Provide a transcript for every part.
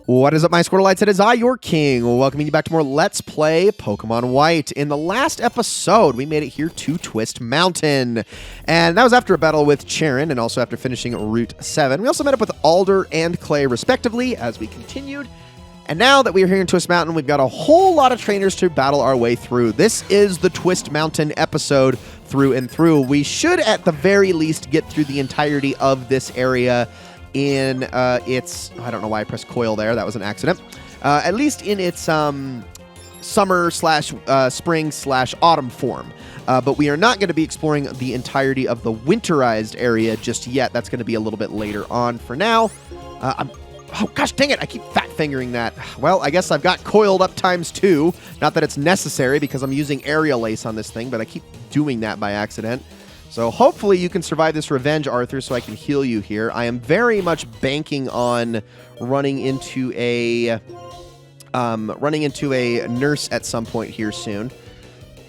What is up, my Squirtleites? It is I, your king, welcoming you back to more Let's Play Pokemon White. In the last episode, we made it here to Twist Mountain, and that was after a battle with Charon, and also after finishing Route 7. We also met up with Alder and Clay, respectively, as we continued. And now that we are here in Twist Mountain, we've got a whole lot of trainers to battle our way through. This is the Twist Mountain episode through and through. We should, at the very least, get through the entirety of this area in its, I don't know why I pressed coil there, that was an accident, at least in its summer slash spring slash autumn form. But we are not going to be exploring the entirety of the winterized area just yet. That's going to be a little bit later on. For now, oh gosh dang it, I keep fat fingering that. Well, I guess I've got coiled up ×2. Not that it's necessary because I'm using aerial ace on this thing, but I keep doing that by accident. So hopefully you can survive this revenge, Arthur, so I can heal you here. I am very much banking on running into a nurse at some point here soon.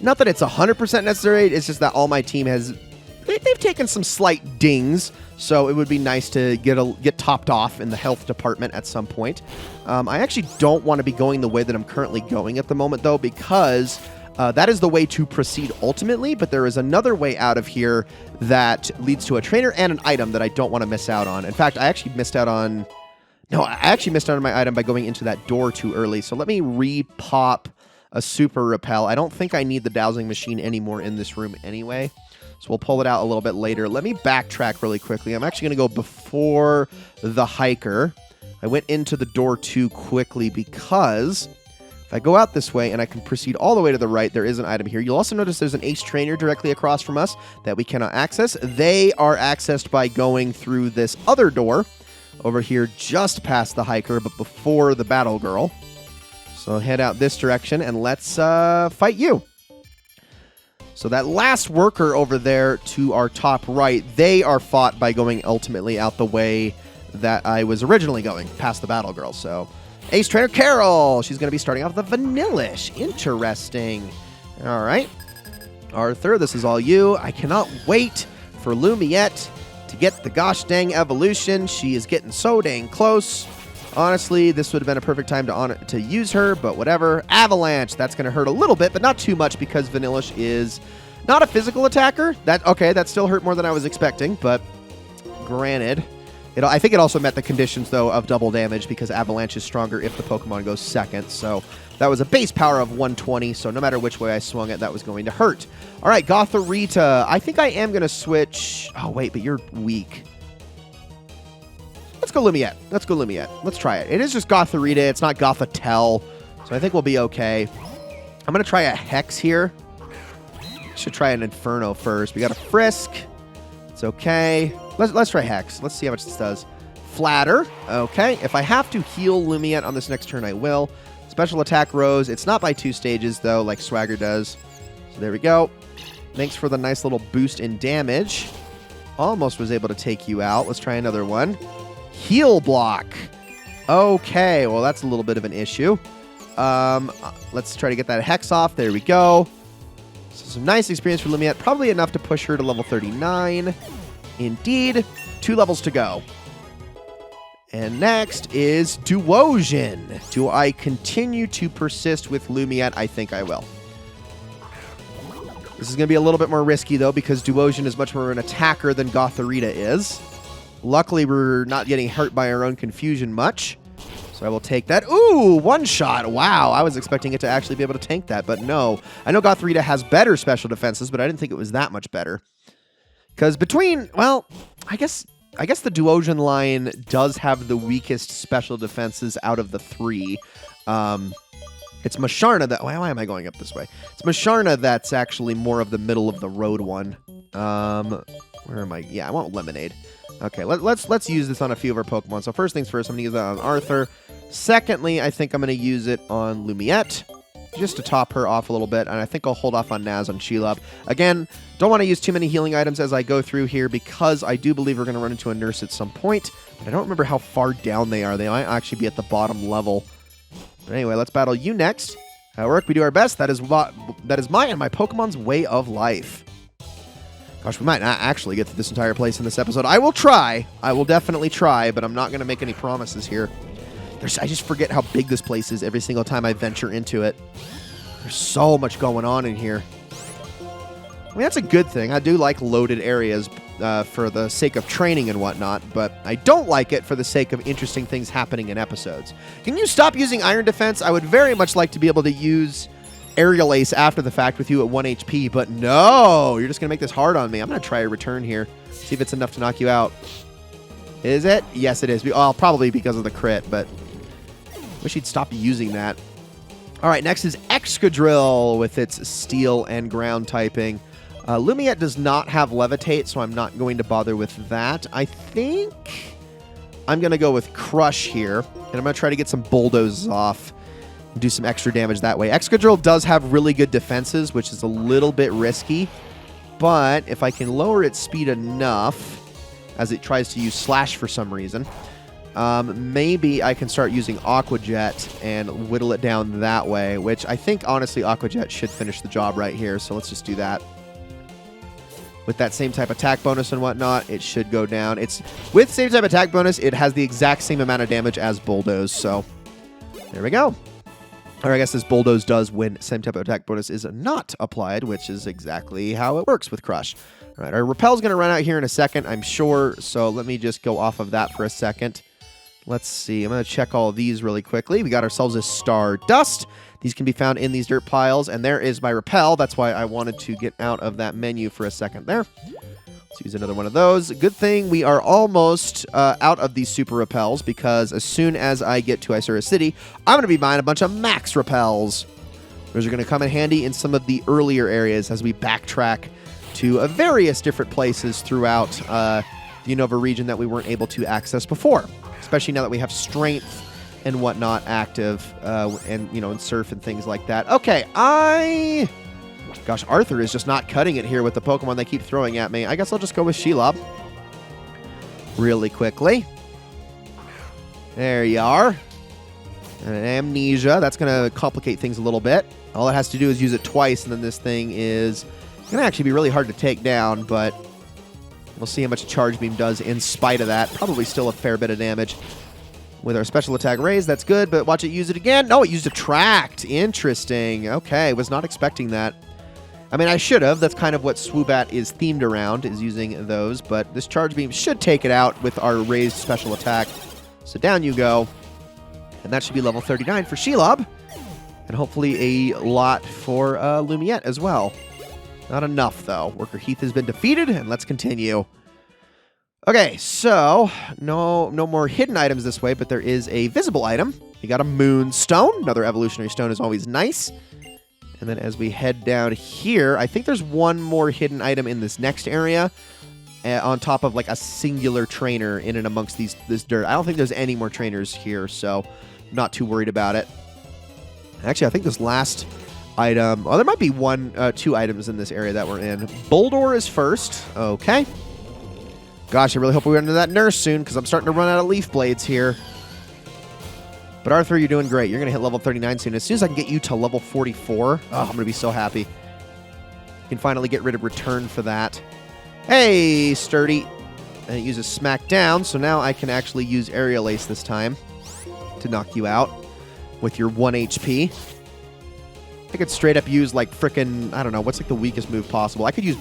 Not that it's 100% necessary, it's just that all my team has... They've taken some slight dings, so it would be nice to get topped off in the health department at some point. I actually don't want to be going the way that I'm currently going at the moment, though, because... that is the way to proceed ultimately, but there is another way out of here that leads to a trainer and an item that I don't want to miss out on. In fact, I actually missed out on... No, I actually missed out on my item by going into that door too early. So let me re-pop a Super Repel. I don't think I need the dowsing machine anymore in this room anyway. So we'll pull it out a little bit later. Let me backtrack really quickly. I'm actually going to go before the hiker. I went into the door too quickly because... I go out this way and I can proceed all the way to the right. There is an item here. You'll also notice there's an ace trainer directly across from us that we cannot access. They are accessed by going through this other door over here just past the hiker, but before the battle girl. So head out this direction and let's fight you. So that last worker over there to our top right, they are fought by going ultimately out the way that I was originally going, past the battle girl. So... Ace Trainer Carol. She's going to be starting off the Vanillish. Interesting. All right. Arthur, this is all you. I cannot wait for Lumiette to get the gosh dang evolution. She is getting so dang close. Honestly, this would have been a perfect time to use her, but whatever. Avalanche. That's going to hurt a little bit, but not too much because Vanillish is not a physical attacker. That still hurt more than I was expecting, but granted... I think it also met the conditions, though, of double damage because Avalanche is stronger if the Pokemon goes second. So that was a base power of 120, so no matter which way I swung it, that was going to hurt. All right, Gothorita. I think I am going to switch... Oh, wait, but you're weak. Let's go Lumiette. Let's try it. It is just Gothorita. It's not Gothitelle, so I think we'll be okay. I'm going to try a Hex here. Should try an Inferno first. We got a Frisk. It's okay. Let's try Hex. Let's see how much this does. Flatter. Okay. If I have to heal Lumiette on this next turn, I will. Special attack Rose. It's not by 2 stages, though, like Swagger does. So there we go. Thanks for the nice little boost in damage. Almost was able to take you out. Let's try another one. Heal Block. Okay. Well, that's a little bit of an issue. Let's try to get that Hex off. There we go. So some nice experience for Lumiette. Probably enough to push her to level 39. Indeed. 2 levels to go. And next is Duosion. Do I continue to persist with Lumiette? I think I will. This is going to be a little bit more risky, though, because Duosion is much more an attacker than Gothorita is. Luckily, we're not getting hurt by our own confusion much. So I will take that. Ooh, one shot. Wow, I was expecting it to actually be able to tank that, but no. I know Gothorita has better special defenses, but I didn't think it was that much better. Because between, well, I guess the Duosion line does have the weakest special defenses out of the 3. It's Masharna that... Why am I going up this way? It's Masharna that's actually more of the middle of the road one. Where am I? Yeah, I want Lemonade. Okay, let's use this on a few of our Pokemon. So first things first, I'm going to use that on Arthur. Secondly, I think I'm going to use it on Lumiette, just to top her off a little bit, and I think I'll hold off on Naz on Shelob. Again, don't want to use too many healing items as I go through here because I do believe we're going to run into a nurse at some point, but I don't remember how far down they are. They might actually be at the bottom level. But anyway, let's battle you next. At work, we do our best. That is my and my Pokemon's way of life. Gosh, we might not actually get to this entire place in this episode. I will try. I will definitely try, but I'm not going to make any promises here. I just forget how big this place is every single time I venture into it. There's so much going on in here. I mean, that's a good thing. I do like loaded areas for the sake of training and whatnot, but I don't like it for the sake of interesting things happening in episodes. Can you stop using Iron Defense? I would very much like to be able to use Aerial Ace after the fact with you at 1 HP, but no! You're just going to make this hard on me. I'm going to try a return here. See if it's enough to knock you out. Is it? Yes, it is. Well, probably because of the crit, but wish he'd stop using that. All right, next is Excadrill with its steel and ground typing. Lumiette does not have Levitate, so I'm not going to bother with that. I think I'm going to go with Crush here, and I'm going to try to get some Bulldozes off and do some extra damage that way. Excadrill does have really good defenses, which is a little bit risky, but if I can lower its speed enough as it tries to use Slash for some reason, maybe I can start using Aqua Jet and whittle it down that way, which I think, honestly, Aqua Jet should finish the job right here, so let's just do that. With that same type attack bonus and whatnot, it should go down. With same type attack bonus, it has the exact same amount of damage as Bulldoze, so there we go. Or I guess this Bulldoze does when same type of attack bonus is not applied, which is exactly how it works with Crush. All right, our Repel's going to run out here in a second, I'm sure, so let me just go off of that for a second. Let's see. I'm going to check all of these really quickly. We got ourselves a Stardust. These can be found in these dirt piles, and there is my Repel. That's why I wanted to get out of that menu for a second there. Let's use another one of those. Good thing we are almost out of these Super Repels, because as soon as I get to Isura City, I'm going to be buying a bunch of Max Repels. Those are going to come in handy in some of the earlier areas as we backtrack to various different places throughout the Unova region that we weren't able to access before. Especially now that we have Strength and whatnot active, and, you know, and Surf and things like that. Okay, Gosh, Arthur is just not cutting it here with the Pokemon they keep throwing at me. I guess I'll just go with Shelob. Really quickly. There you are. And an Amnesia. That's going to complicate things a little bit. All it has to do is use it twice, and then this thing is going to actually be really hard to take down, but we'll see how much Charge Beam does in spite of that. Probably still a fair bit of damage. With our special attack raised, that's good, but watch it use it again. No, it used Attract. Interesting. Okay, was not expecting that. I mean, I should have. That's kind of what Swoobat is themed around, is using those, but this Charge Beam should take it out with our raised special attack. So down you go. And that should be level 39 for Shelob. And hopefully a lot for Lumiette as well. Not enough, though. Worker Heath has been defeated, and let's continue. Okay, so no more hidden items this way, but there is a visible item. We got a Moonstone. Another evolutionary stone is always nice. And then as we head down here, I think there's one more hidden item in this next area on top of like a singular trainer in and amongst this dirt. I don't think there's any more trainers here, so I'm not too worried about it. Actually, I think this last item... Oh, there might be two items in this area that we're in. Boldore is first. Okay. Gosh, I really hope we run into that nurse soon, because I'm starting to run out of Leaf Blades here. But Arthur, you're doing great. You're going to hit level 39 soon. As soon as I can get you to level 44, I'm going to be so happy. You can finally get rid of Return for that. Hey, Sturdy. And it uses Smack Down, so now I can actually use Aerial Ace this time to knock you out with your 1 HP. I could straight up use, like, frickin', I don't know, what's, like, the weakest move possible? I could use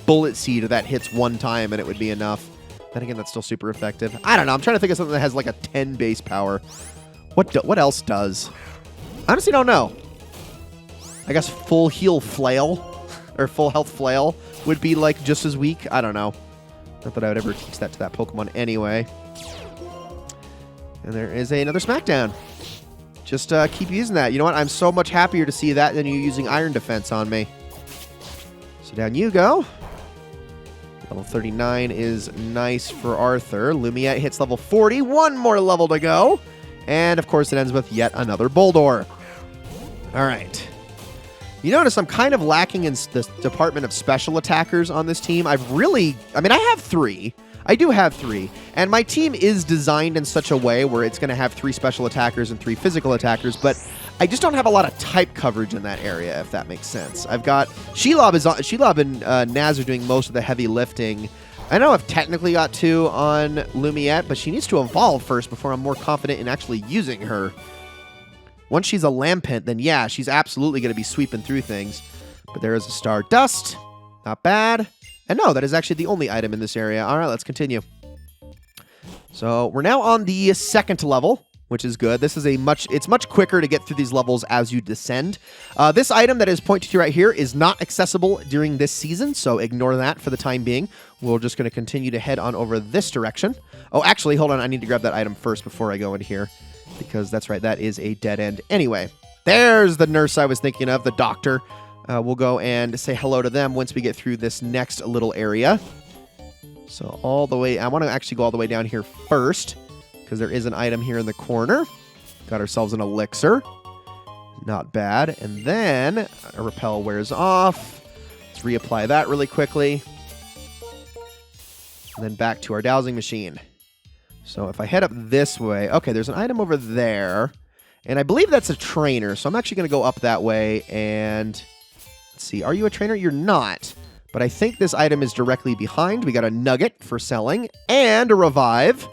Bullet Seed that hits one time and it would be enough. Then again, that's still super effective. I don't know. I'm trying to think of something that has, like, a 10 base power. What else does? Honestly, don't know. I guess Full Heal Flail or Full Health Flail would be, like, just as weak. I don't know. Not that I would ever teach that to that Pokemon anyway. And there is another Smackdown. Just keep using that. You know what? I'm so much happier to see that than you using Iron Defense on me. So down you go. Level 39 is nice for Arthur. Lumiette hits level 40. One more level to go. And, of course, it ends with yet another Boldore. All right. You notice I'm kind of lacking in the department of special attackers on this team. I have 3. I do have 3. And my team is designed in such a way where it's going to have 3 special attackers and 3 physical attackers, but I just don't have a lot of type coverage in that area, if that makes sense. I've got Shelob and Naz are doing most of the heavy lifting. I know I've technically got 2 on Lumiette, but she needs to evolve first before I'm more confident in actually using her. Once she's a Lampent, then yeah, she's absolutely going to be sweeping through things. But there is a Stardust. Not bad. And no, that is actually the only item in this area. All right, let's continue. So we're now on the 2nd level, which is good. This is it's much quicker to get through these levels as you descend. This item that is pointed to right here is not accessible during this season, so ignore that for the time being. We're just going to continue to head on over this direction. Oh, actually, hold on. I need to grab that item first before I go in here, because that's right. That is a dead end. Anyway, there's the nurse I was thinking of, the doctor. We'll go and say hello to them once we get through this next little area. So all the way, I want to actually go all the way down here first, because there is an item here in the corner. Got ourselves an elixir. Not bad. And then a repel wears off. Let's reapply that really quickly. And then back to our dowsing machine. So if I head up this way, okay, there's an item over there. And I believe that's a trainer. So I'm actually going to go up that way and let's see. Are you a trainer? You're not. But I think this item is directly behind. We got a nugget for selling and a revive.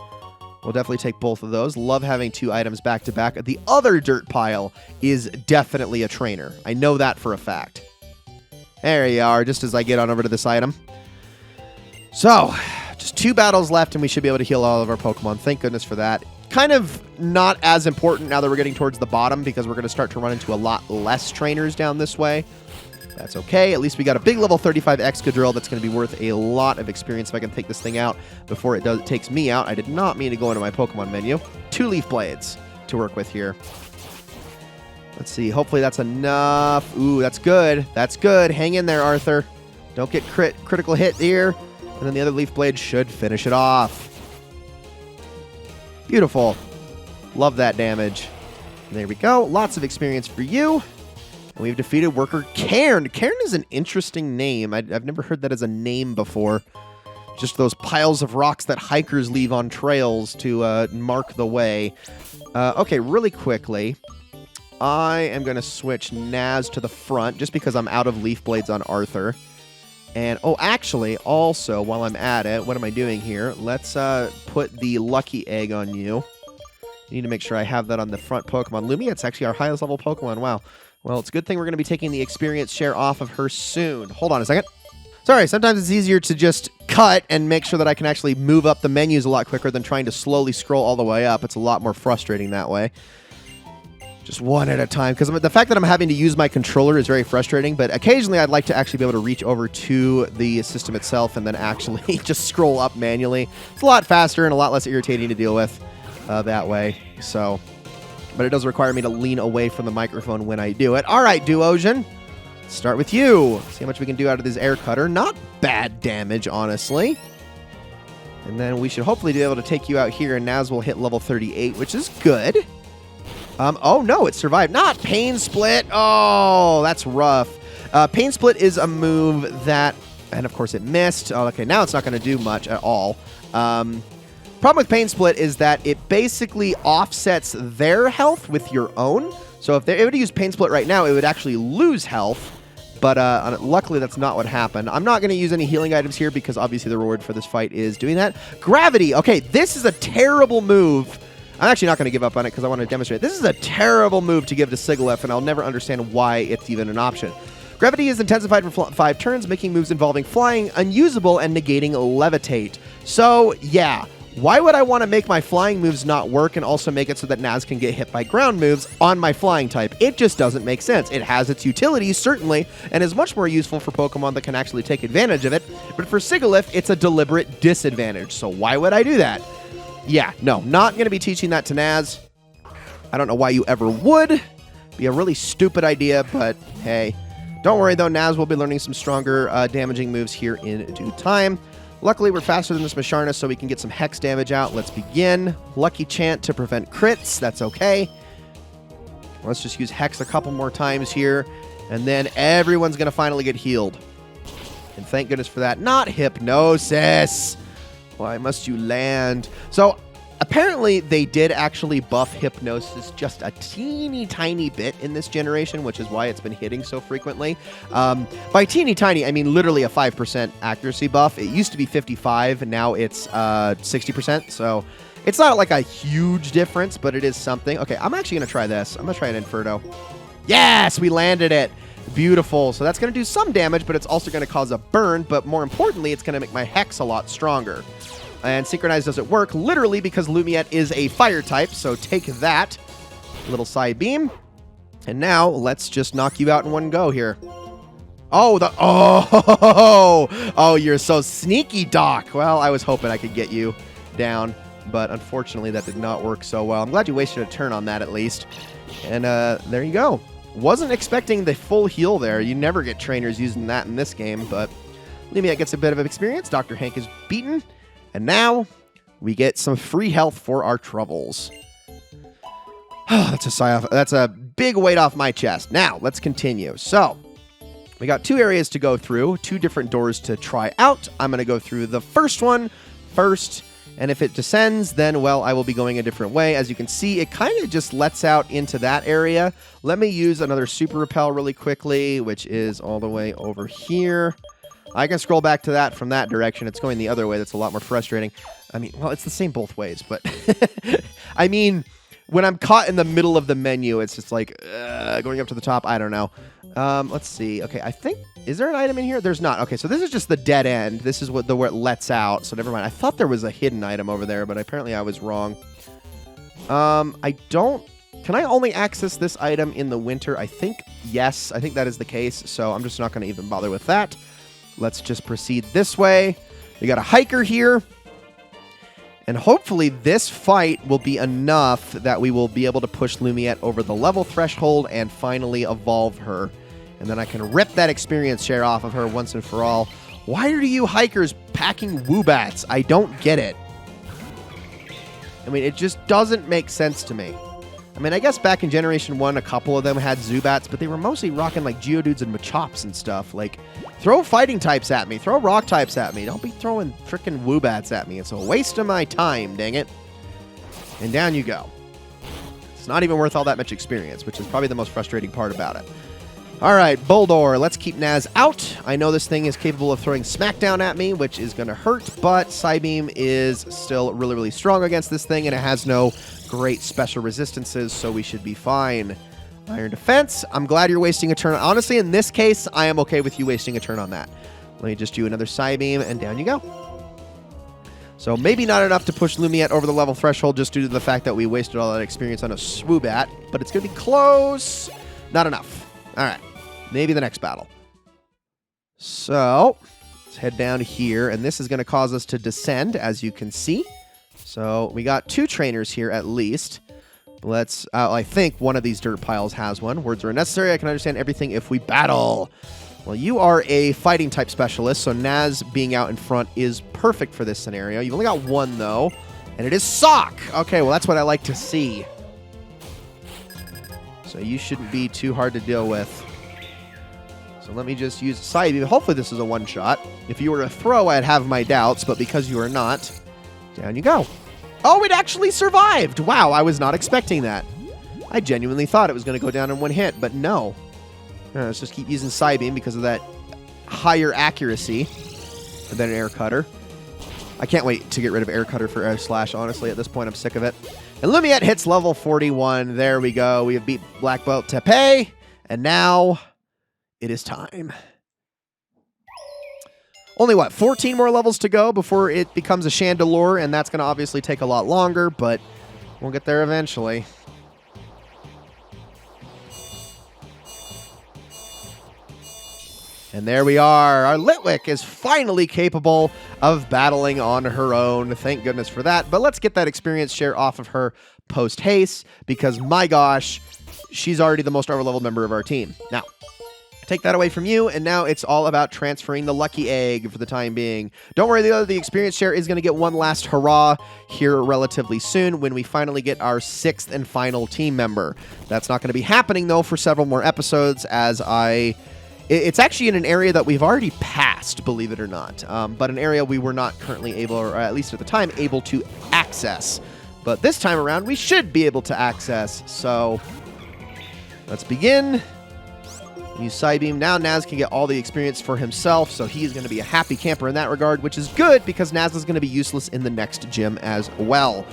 We'll definitely take both of those. Love having 2 items back to back. The other dirt pile is definitely a trainer. I know that for a fact. There you are, just as I get on over to this item. So, just 2 battles left and we should be able to heal all of our Pokemon. Thank goodness for that. Kind of not as important now that we're getting towards the bottom, because we're going to start to run into a lot less trainers down this way. That's okay. At least we got a big level 35 Excadrill that's going to be worth a lot of experience if I can take this thing out before it takes me out. I did not mean to go into my Pokemon menu. 2 Leaf Blades to work with here. Let's see. Hopefully that's enough. Ooh, that's good. That's good. Hang in there, Arthur. Don't get critical hit here. And then the other Leaf Blade should finish it off. Beautiful. Love that damage. And there we go. Lots of experience for you. And we've defeated Worker Cairn. Cairn is an interesting name. I've never heard that as a name before. Just those piles of rocks that hikers leave on trails to mark the way. Okay, really quickly, I am going to switch Naz to the front just because I'm out of Leaf Blades on Arthur. And, oh, actually, also, while I'm at it, what am I doing here? Let's put the Lucky Egg on you. I need to make sure I have that on the front Pokemon. Lumia, it's actually our highest level Pokemon. Wow. Well, it's a good thing we're going to be taking the experience share off of her soon. Hold on a second. Sorry, sometimes it's easier to just cut and make sure that I can actually move up the menus a lot quicker than trying to slowly scroll all the way up. It's a lot more frustrating that way. Just one at a time, because the fact that I'm having to use my controller is very frustrating, but occasionally I'd like to actually be able to reach over to the system itself and then actually just scroll up manually. It's a lot faster and a lot less irritating to deal with that way. So... but it does require me to lean away from the microphone when I do it. All right, Duosion. Let's start with you. See how much we can do out of this air cutter. Not bad damage, honestly. And then we should hopefully be able to take you out here, and Naz will hit level 38, which is good. Oh, no, it survived. Not Pain Split. Oh, that's rough. Pain Split is a move that... and, of course, it missed. Oh, okay, now it's not going to do much at all. Problem with Pain Split is that it basically offsets their health with your own. So if they were to use Pain Split right now, it would actually lose health. But luckily, that's not what happened. I'm not going to use any healing items here because obviously the reward for this fight is doing that. Gravity. Okay, this is a terrible move. I'm actually not going to give up on it because I want to demonstrate. This is a terrible move to give to Sigilyph, and I'll never understand why it's even an option. Gravity is intensified for 5 turns, making moves involving flying unusable and negating Levitate. So, yeah. Why would I want to make my flying moves not work and also make it so that Naz can get hit by ground moves on my flying type? It just doesn't make sense. It has its utilities, certainly, and is much more useful for Pokemon that can actually take advantage of it. But for Sigilyph, it's a deliberate disadvantage. So why would I do that? Yeah, no, not going to be teaching that to Naz. I don't know why you ever would. Be a really stupid idea, but hey. Don't worry, though. Naz will be learning some stronger damaging moves here in due time. Luckily, we're faster than this Masharna, so we can get some Hex damage out. Let's begin. Lucky Chant to prevent crits. That's okay. Let's just use Hex a couple more times here, and then everyone's going to finally get healed. And thank goodness for that. Not Hypnosis. Why must you land? So, apparently they did actually buff Hypnosis just a teeny tiny bit in this generation, which is why it's been hitting so frequently. By teeny tiny, I mean literally a 5% accuracy buff. It used to be 55, and now it's 60%, so it's not like a huge difference, but it is something. Okay, I'm actually going to try this. I'm going to try an Inferno. Yes, we landed it. Beautiful. So that's going to do some damage, but it's also going to cause a burn, but more importantly, it's going to make my Hex a lot stronger. And Synchronize doesn't work, literally, because Lumiette is a fire type, so take that. Little Psy Beam. And now, let's just knock you out in one go here. Oh, oh, you're so sneaky, Doc. Well, I was hoping I could get you down, but unfortunately, that did not work so well. I'm glad you wasted a turn on that, at least. And there you go. Wasn't expecting the full heal there. You never get trainers using that in this game, but Lumiette gets a bit of experience. Dr. Hank is beaten. And now we get some free health for our troubles. That's a sigh off. That's a big weight off my chest. Now, let's continue. So, we got 2 areas to go through, 2 different doors to try out. I'm going to go through the first one first, and if it descends, then, well, I will be going a different way. As you can see, it kind of just lets out into that area. Let me use another Super Repel really quickly, which is all the way over here. I can scroll back to that from that direction. It's going the other way. That's a lot more frustrating. I mean, well, it's the same both ways, but I mean, when I'm caught in the middle of the menu, it's just like going up to the top. I don't know. Let's see. Okay, I think, is there an item in here? There's not. Okay, so this is just the dead end. This is where it lets out, so never mind. I thought there was a hidden item over there, but apparently I was wrong. Can I only access this item in the winter? I think yes. I think that is the case, so I'm just not going to even bother with that. Let's just proceed this way. We got a hiker here. And hopefully this fight will be enough that we will be able to push Lumiette over the level threshold and finally evolve her. And then I can rip that experience share off of her once and for all. Why are you hikers packing Woobats? I don't get it. I mean, it just doesn't make sense to me. I mean, I guess back in Generation 1, a couple of them had Zubats, but they were mostly rocking, like, Geodudes and Machops and stuff. Like, throw fighting types at me. Throw rock types at me. Don't be throwing frickin' Woobats at me. It's a waste of my time, dang it. And down you go. It's not even worth all that much experience, which is probably the most frustrating part about it. All right, Bulldor. Let's keep Naz out. I know this thing is capable of throwing Smackdown at me, which is going to hurt, but Psybeam is still really, really strong against this thing, and it has no great special resistances, so we should be fine. Iron Defense. I'm glad you're wasting a turn. Honestly, in this case, I am okay with you wasting a turn on that. Let me just do another Psybeam, and down you go. So maybe not enough to push Lumiette over the level threshold just due to the fact that we wasted all that experience on a Swoobat, but it's going to be close. Not enough. All right, maybe the next battle. So let's head down here, and this is going to cause us to descend, as you can see. So we got 2 trainers here at least. Let's, I think one of these dirt piles has one. Words are unnecessary. I can understand everything if we battle. Well, you are a fighting type specialist, so Naz being out in front is perfect for this scenario. You've only got 1, though, and it is Sock. Okay, well, that's what I like to see. So you shouldn't be too hard to deal with. So let me just use Psybeam. Hopefully this is a one-shot. If you were a throw, I'd have my doubts, but because you are not, down you go. Oh, it actually survived! Wow, I was not expecting that. I genuinely thought it was going to go down in one hit, but no. Let's just keep using Psybeam because of that higher accuracy than Air Cutter. I can't wait to get rid of Air Cutter for Air Slash, honestly. At this point, I'm sick of it. And Lumiette hits level 41. There we go. We have beat Black Belt Tepe. And now it is time. Only, what, 14 more levels to go before it becomes a Chandelure, and that's going to obviously take a lot longer, but we'll get there eventually. And there we are. Our Litwick is finally capable of battling on her own. Thank goodness for that. But let's get that experience share off of her post-haste, because, my gosh, she's already the most overleveled member of our team. Now, take that away from you, and now it's all about transferring the Lucky Egg for the time being. Don't worry, the experience share is going to get one last hurrah here relatively soon when we finally get our 6th and final team member. That's not going to be happening, though, for several more episodes, as it's actually in an area that we've already passed, believe it or not, but an area we were not currently able, or at least at the time, able to access. But this time around, we should be able to access. So let's begin. Use Side Beam. Now Naz can get all the experience for himself, so he's going to be a happy camper in that regard, which is good because Naz is going to be useless in the next gym as well.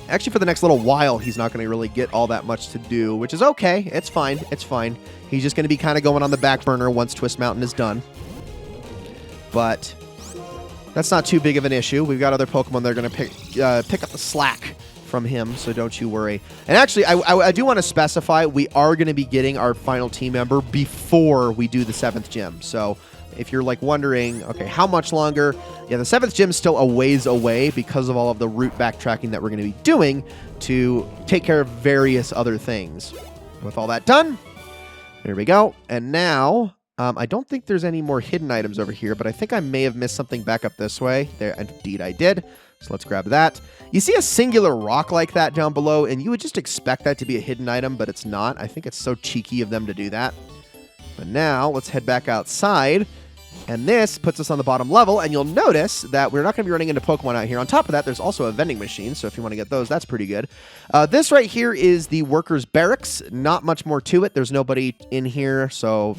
Actually, for the next little while, he's not going to really get all that much to do, which is okay. It's fine. It's fine. He's just going to be kind of going on the back burner once Twist Mountain is done. But that's not too big of an issue. We've got other Pokemon that are going to pick up the slack from him, so don't you worry. And actually, I do want to specify, we are going to be getting our final team member before we do the 7th gym. So if you're like wondering, okay, how much longer? Yeah, the 7th gym is still a ways away because of all of the route backtracking that we're going to be doing to take care of various other things. With all that done, there we go. And now, I don't think there's any more hidden items over here, but I think I may have missed something back up this way. There, indeed I did. So let's grab that. You see a singular rock like that down below, and you would just expect that to be a hidden item, but it's not. I think it's so cheeky of them to do that. But now, let's head back outside. And this puts us on the bottom level, and you'll notice that we're not going to be running into Pokemon out here. On top of that, there's also a vending machine, so if you want to get those, that's pretty good. This right here is the workers' barracks. Not much more to it. There's nobody in here, so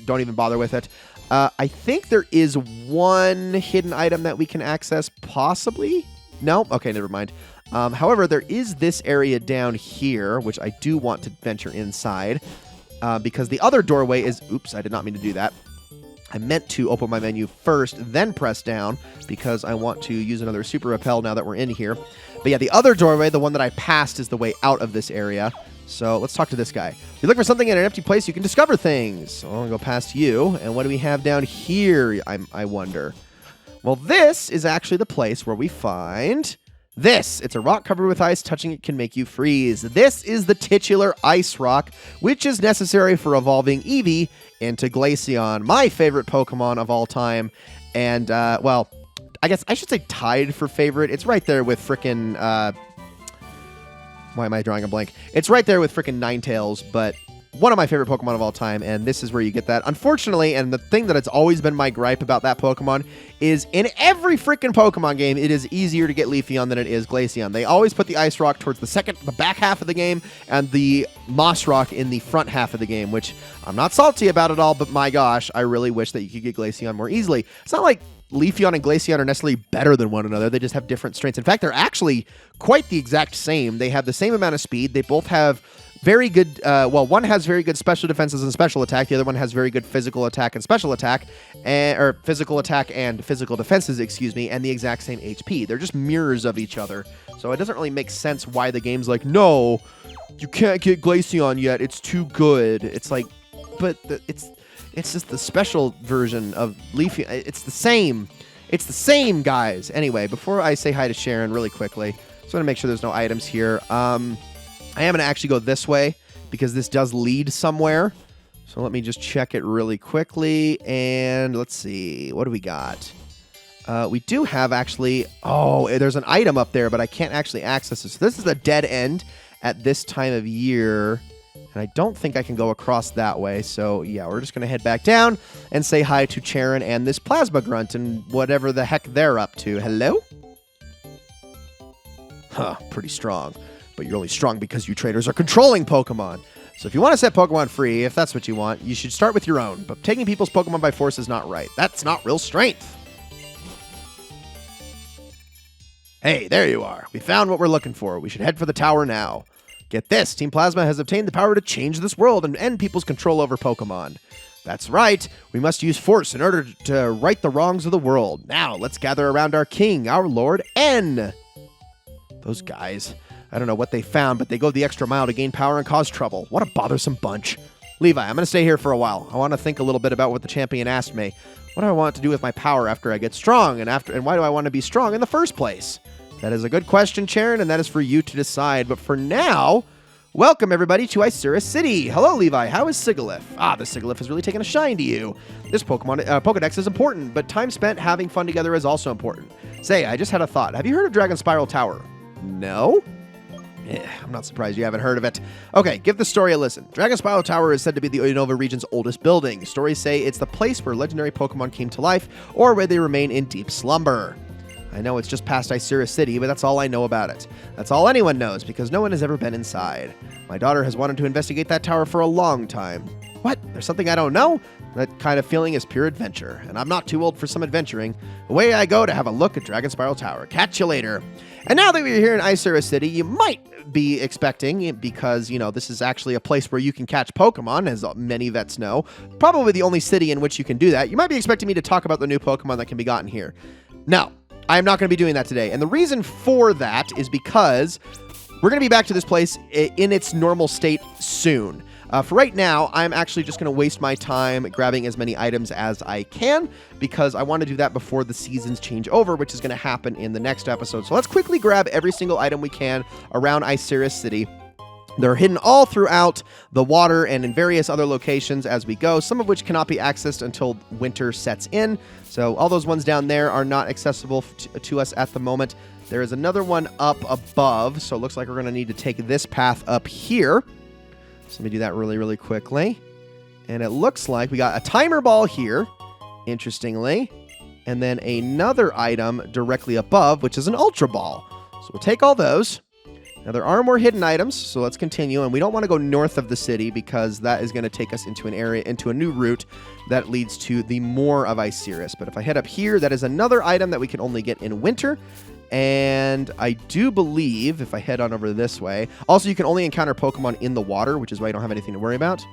don't even bother with it. I think there is one hidden item that we can access, possibly? No? Okay, never mind. However, there is this area down here, which I do want to venture inside, because the other doorway is... Oops, I did not mean to do that. I meant to open my menu first, then press down, because I want to use another Super Repel now that we're in here. But yeah, the other doorway, the one that I passed, is the way out of this area. So let's talk to this guy. If you look for something in an empty place, you can discover things. So I'm going to go past you. And what do we have down here, I wonder? Well, this is actually the place where we find this. It's a rock covered with ice. Touching it can make you freeze. This is the titular ice rock, which is necessary for evolving Eevee into Glaceon, my favorite Pokemon of all time. And, well, I guess I should say tied for favorite. It's right there with frickin', why am I drawing a blank? It's right there with frickin' Ninetales, but one of my favorite Pokemon of all time, and this is where you get that. Unfortunately, and the thing that it's always been my gripe about that Pokemon is in every frickin' Pokemon game, it is easier to get Leafeon than it is Glaceon. They always put the Ice Rock towards the back half of the game, and the Moss Rock in the front half of the game, which I'm not salty about at all, but my gosh, I really wish that you could get Glaceon more easily. It's not like Leafeon and Glaceon are necessarily better than one another. They just have different strengths. In fact, they're actually quite the exact same. They have the same amount of speed. They both have very good, well, one has very good special defenses and special attack. The other one has very good physical attack and special attack, or physical attack and physical defenses, excuse me, and the exact same HP. They're just mirrors of each other. So it doesn't really make sense why the game's like, no, you can't get Glaceon yet. It's too good. It's like, but it's just the special version of Leafy. It's the same. It's the same, guys. Anyway, before I say hi to Sharon really quickly, just want to make sure there's no items here. I am going to actually go this way because this does lead somewhere. So let me just check it really quickly. And let's see. What do we got? We do have actually... Oh, there's an item up there, but I can't actually access it. So this is a dead end at this time of year. And I don't think I can go across that way. So yeah, we're just going to head back down and say hi to Charon and this Plasma Grunt and whatever the heck they're up to. Hello? Huh, pretty strong. But you're only strong because you traders are controlling Pokemon. So if you want to set Pokemon free, if that's what you want, you should start with your own. But taking people's Pokemon by force is not right. That's not real strength. Hey, there you are. We found what we're looking for. We should head for the tower now. Get this, Team Plasma has obtained the power to change this world and end people's control over Pokemon. That's right. We must use force in order to right the wrongs of the world. Now, let's gather around our king, our Lord N. Those guys... I don't know what they found, but they go the extra mile to gain power and cause trouble. What a bothersome bunch. Levi, I'm going to stay here for a while. I want to think a little bit about what the champion asked me. What do I want to do with my power after I get strong? And why do I want to be strong in the first place? That is a good question, Charon, and that is for you to decide. But for now, welcome everybody to Isura City. Hello, Levi. How is Sigilyph? Ah, the Sigilyph has really taken a shine to you. This Pokedex is important, but time spent having fun together is also important. Say, I just had a thought. Have you heard of Dragon Spiral Tower? No? I'm not surprised you haven't heard of it. Okay, give the story a listen. Dragon Spiral Tower is said to be the Unova region's oldest building. Stories say it's the place where legendary Pokemon came to life, or where they remain in deep slumber. I know it's just past Icera City, but that's all I know about it. That's all anyone knows, because no one has ever been inside. My daughter has wanted to investigate that tower for a long time. What? There's something I don't know? That kind of feeling is pure adventure, and I'm not too old for some adventuring. Away I go to have a look at Dragon Spiral Tower. Catch you later. And now that we're here in Icera City, you might be expecting, because, you know, this is actually a place where you can catch Pokemon, as many vets know. Probably the only city in which you can do that. You might be expecting me to talk about the new Pokemon that can be gotten here. No, I am not going to be doing that today. And the reason for that is because we're going to be back to this place in its normal state soon. For right now, I'm actually just going to waste my time grabbing as many items as I can, because I want to do that before the seasons change over, which is going to happen in the next episode. So let's quickly grab every single item we can around Icera City. They're hidden all throughout the water and in various other locations as we go, some of which cannot be accessed until winter sets in. So all those ones down there are not accessible to us at the moment. There is another one up above, so it looks like we're going to need to take this path up here. So let me do that really, really quickly. And it looks like we got a timer ball here, interestingly, and then another item directly above, which is an Ultra Ball. So we'll take all those. Now, there are more hidden items, so let's continue. And we don't want to go north of the city, because that is going to take us into an area, into a new route that leads to the more of Icera. But if I head up here, that is another item that we can only get in winter. And I do believe, if I head on over this way, also you can only encounter Pokemon in the water, which is why you don't have anything to worry about.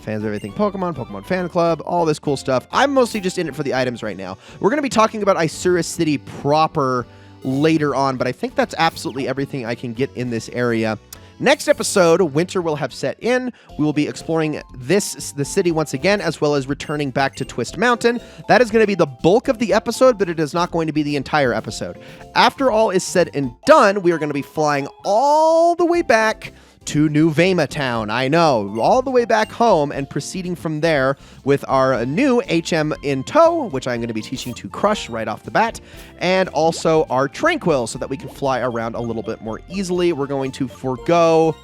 Fans of everything Pokemon, Pokemon Fan Club, all this cool stuff. I'm mostly just in it for the items right now. We're going to be talking about Icera City proper later on, but I think that's absolutely everything I can get in this area. Next episode, winter will have set in. We will be exploring the city once again, as well as returning back to Twist Mountain. That is going to be the bulk of the episode, but it is not going to be the entire episode. After all is said and done, we are going to be flying all the way back to New Vema Town. I know, all the way back home, and proceeding from there with our new HM in tow, which I'm going to be teaching to Crush right off the bat, and also our Tranquil, so that we can fly around a little bit more easily. We're going to forego...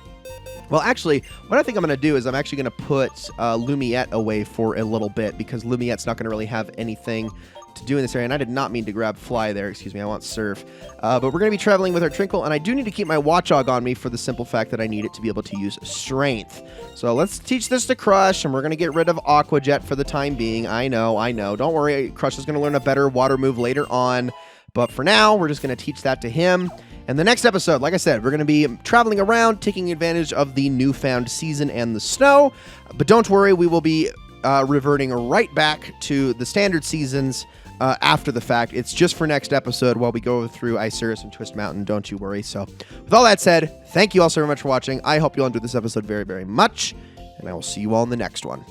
Well, actually, what I think I'm going to do is I'm actually going to put Lumiette away for a little bit, because Lumiette's not going to really have anything to do in this area, and I did not mean to grab Fly there, excuse me, I want Surf. But we're going to be traveling with our Tranquil, and I do need to keep my Watchog on me for the simple fact that I need it to be able to use Strength. So let's teach this to Crush, and we're going to get rid of Aqua Jet for the time being. I know. Don't worry, Crush is going to learn a better water move later on, but for now, we're just going to teach that to him. And the next episode, like I said, we're going to be traveling around, taking advantage of the newfound season and the snow. But don't worry, we will be reverting right back to the standard seasons after the fact. It's just for next episode while we go through Icera and Twist Mountain. Don't you worry. So with all that said, thank you all so very much for watching. I hope you all enjoyed this episode very, very much. And I will see you all in the next one.